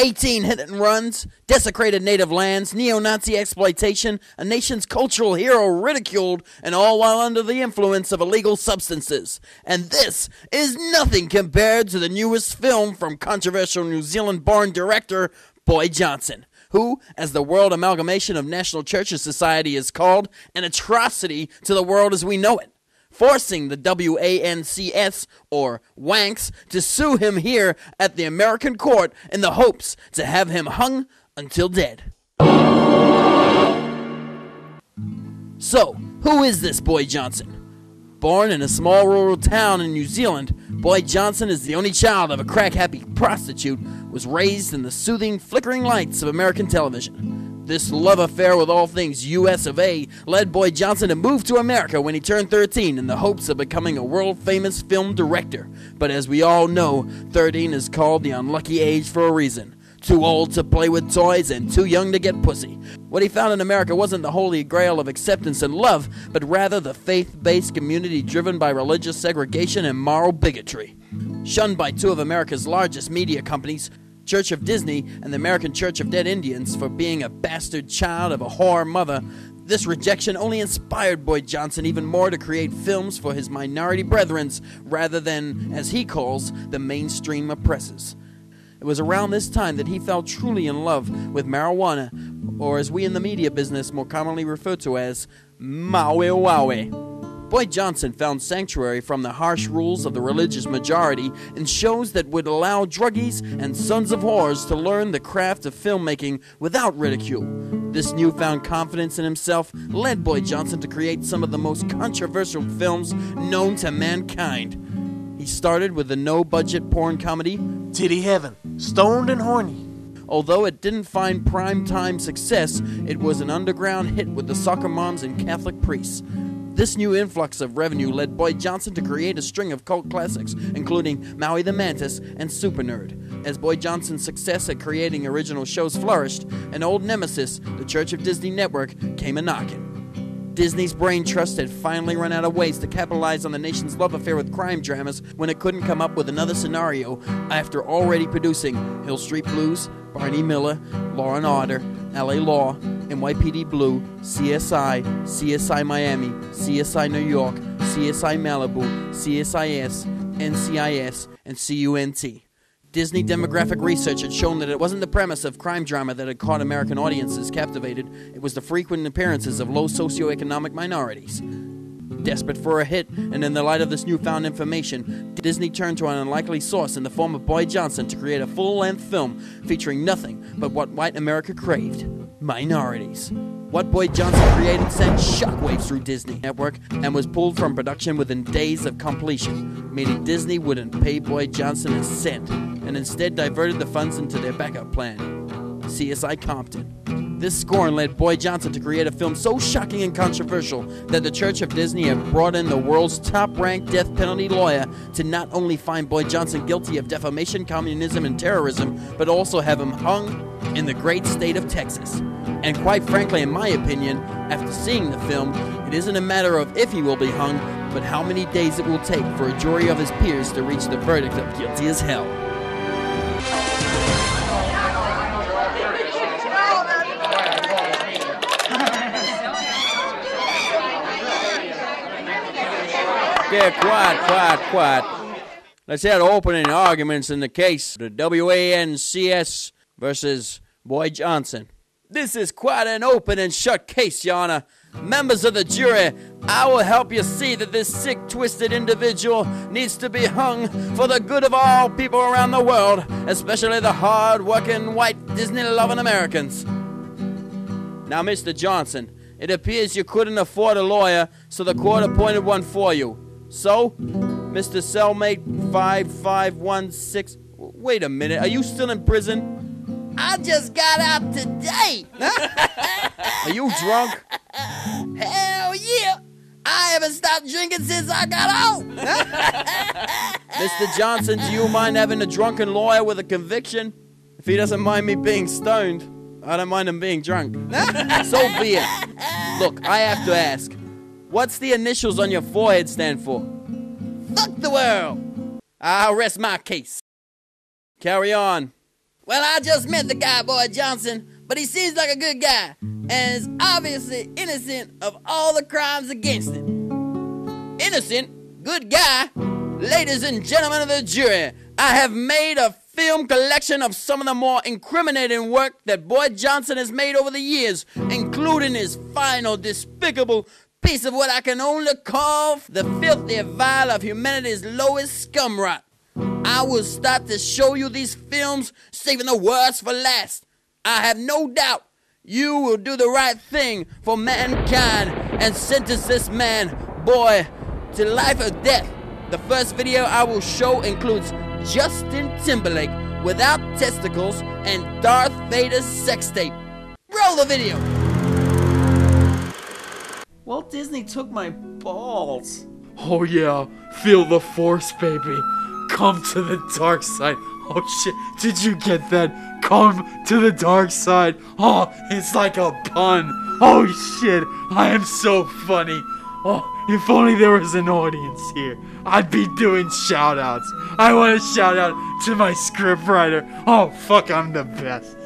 18 hit and runs, desecrated native lands, neo-Nazi exploitation, a nation's cultural hero ridiculed, and all while under the influence of illegal substances. And this is nothing compared to the newest film from controversial New Zealand-born director Boyd Johnson, who, as the World Amalgamation of National Churches Society is called, an atrocity to the world as we know it, forcing the WANCS, or WANCS, to sue him here at the American court in the hopes to have him hung until dead. So, who is this Boyd Johnson? Born in a small rural town in New Zealand, Boyd Johnson is the only child of a crack-happy prostitute, was raised in the soothing, flickering lights of American television. This love affair with all things US of A led Boyd Johnson to move to America when he turned 13 in the hopes of becoming a world-famous film director. But as we all know, 13 is called the unlucky age for a reason. Too old to play with toys and too young to get pussy. What he found in America wasn't the holy grail of acceptance and love, but rather the faith-based community driven by religious segregation and moral bigotry. Shunned by two of America's largest media companies, Church of Disney and the American Church of Dead Indians, for being a bastard child of a whore mother, this rejection only inspired Boyd Johnson even more to create films for his minority brethrens rather than, as he calls, the mainstream oppressors. It was around this time that he fell truly in love with marijuana, or as we in the media business more commonly refer to as Maui Waui. Boyd Johnson found sanctuary from the harsh rules of the religious majority in shows that would allow druggies and sons of whores to learn the craft of filmmaking without ridicule. This newfound confidence in himself led Boyd Johnson to create some of the most controversial films known to mankind. He started with the no-budget porn comedy Titty Heaven, Stoned and Horny. Although it didn't find prime-time success, it was an underground hit with the soccer moms and Catholic priests. This new influx of revenue led Boyd Johnson to create a string of cult classics, including Maui the Mantis and Super Nerd. As Boyd Johnson's success at creating original shows flourished, an old nemesis, the Church of Disney Network, came a-knocking. Disney's brain trust had finally run out of ways to capitalize on the nation's love affair with crime dramas when it couldn't come up with another scenario after already producing Hill Street Blues, Barney Miller, Law & Order, LA Law, NYPD Blue, CSI, CSI Miami, CSI New York, CSI Malibu, CSIS, NCIS, and CUNT. Disney demographic research had shown that it wasn't the premise of crime drama that had caught American audiences captivated, it was the frequent appearances of low socioeconomic minorities. Desperate for a hit, and in the light of this newfound information, Disney turned to an unlikely source in the form of Boyd Johnson to create a full-length film featuring nothing but what white America craved: minorities. What Boyd Johnson created sent shockwaves through Disney Network and was pulled from production within days of completion, meaning Disney wouldn't pay Boyd Johnson a cent, and instead diverted the funds into their backup plan, CSI Compton. This scorn led Boyd Johnson to create a film so shocking and controversial that the Church of Disney have brought in the world's top-ranked death penalty lawyer to not only find Boyd Johnson guilty of defamation, communism, and terrorism, but also have him hung in the great state of Texas. And quite frankly, in my opinion, after seeing the film, it isn't a matter of if he will be hung, but how many days it will take for a jury of his peers to reach the verdict of guilty as hell. Yeah, quiet. Let's hear the opening arguments in the case of the WANCS versus Boyd Johnson. This is quite an open and shut case, Your Honor. Members of the jury, I will help you see that this sick, twisted individual needs to be hung for the good of all people around the world, especially the hard-working, white, Disney-loving Americans. Now, Mr. Johnson, it appears you couldn't afford a lawyer, so the court appointed one for you. So, Mr. Cellmate 5516... Wait a minute, are you still in prison? I just got out today. Are you drunk? Hell yeah. I haven't stopped drinking since I got out. Mr. Johnson, do you mind having a drunken lawyer with a conviction? If he doesn't mind me being stoned, I don't mind him being drunk. So be it. Look, I have to ask. What's the initials on your forehead stand for? Fuck the world. I'll rest my case. Carry on. Well, I just met the guy, Boyd Johnson, but he seems like a good guy and is obviously innocent of all the crimes against him. Innocent? Good guy? Ladies and gentlemen of the jury, I have made a film collection of some of the more incriminating work that Boyd Johnson has made over the years, including his final despicable piece of what I can only call the filthy vial of humanity's lowest scum rot. I will start to show you these films, saving the worst for last. I have no doubt you will do the right thing for mankind and sentence this man, boy, to life or death. The first video I will show includes Justin Timberlake without testicles and Darth Vader's sex tape. Roll the video. Walt Disney took my balls. Oh yeah, feel the force, baby. Come to the dark side. Oh shit, did you get that? Come to the dark side. Oh, it's like a pun. Oh shit, I am so funny. Oh, if only there was an audience here, I'd be doing shout-outs. I want to shout out to my scriptwriter. Oh fuck, I'm the best.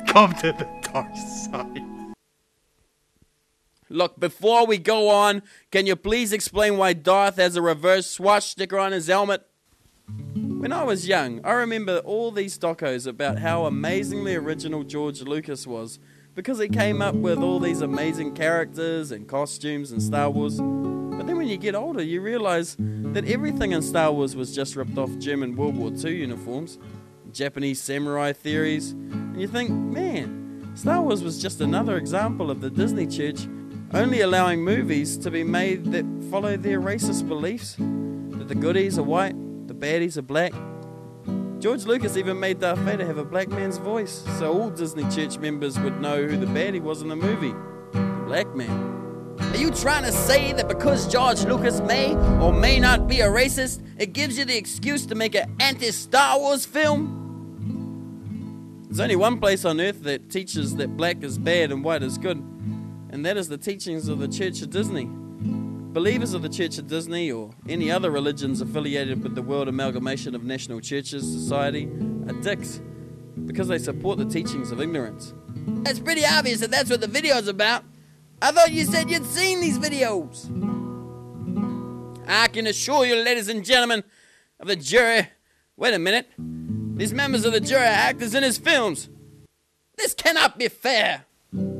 Come to the dark side. Look, before we go on, can you please explain why Darth has a reverse swastika on his helmet? When I was young, I remember all these docos about how amazingly original George Lucas was, because he came up with all these amazing characters and costumes in Star Wars. But then when you get older, you realize that everything in Star Wars was just ripped off German World War II uniforms, Japanese samurai theories, and you think, man, Star Wars was just another example of the Disney Church only allowing movies to be made that follow their racist beliefs, that the goodies are white, the baddies are black. George Lucas even made Darth Vader have a black man's voice, so all Disney Church members would know who the baddie was in the movie, the black man. Are you trying to say that because George Lucas may or may not be a racist, it gives you the excuse to make an anti-Star Wars film? There's only one place on earth that teaches that black is bad and white is good, and that is the teachings of the Church of Disney. Believers of the Church of Disney or any other religions affiliated with the world amalgamation of national churches society are dicks because they support the teachings of ignorance. It's pretty obvious that that's what the video's about. I thought you said you'd seen these videos. I can assure you, ladies and gentlemen of the jury, wait a minute, these members of the jury are actors in his films. This cannot be fair.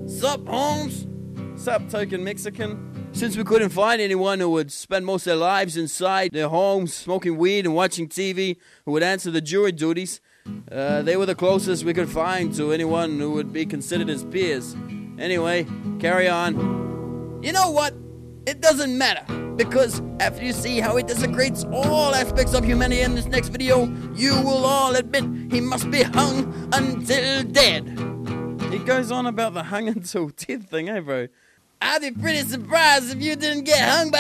Sup, Holmes? Sup, token Mexican? Since we couldn't find anyone who would spend most of their lives inside their homes smoking weed and watching TV who would answer the jury duties, they were the closest we could find to anyone who would be considered his peers. Anyway, carry on. You know what? It doesn't matter, because after you see how he desecrates all aspects of humanity in this next video, you will all admit he must be hung until dead. He goes on about the hung until dead thing, eh, bro? I'd be pretty surprised if you didn't get hung by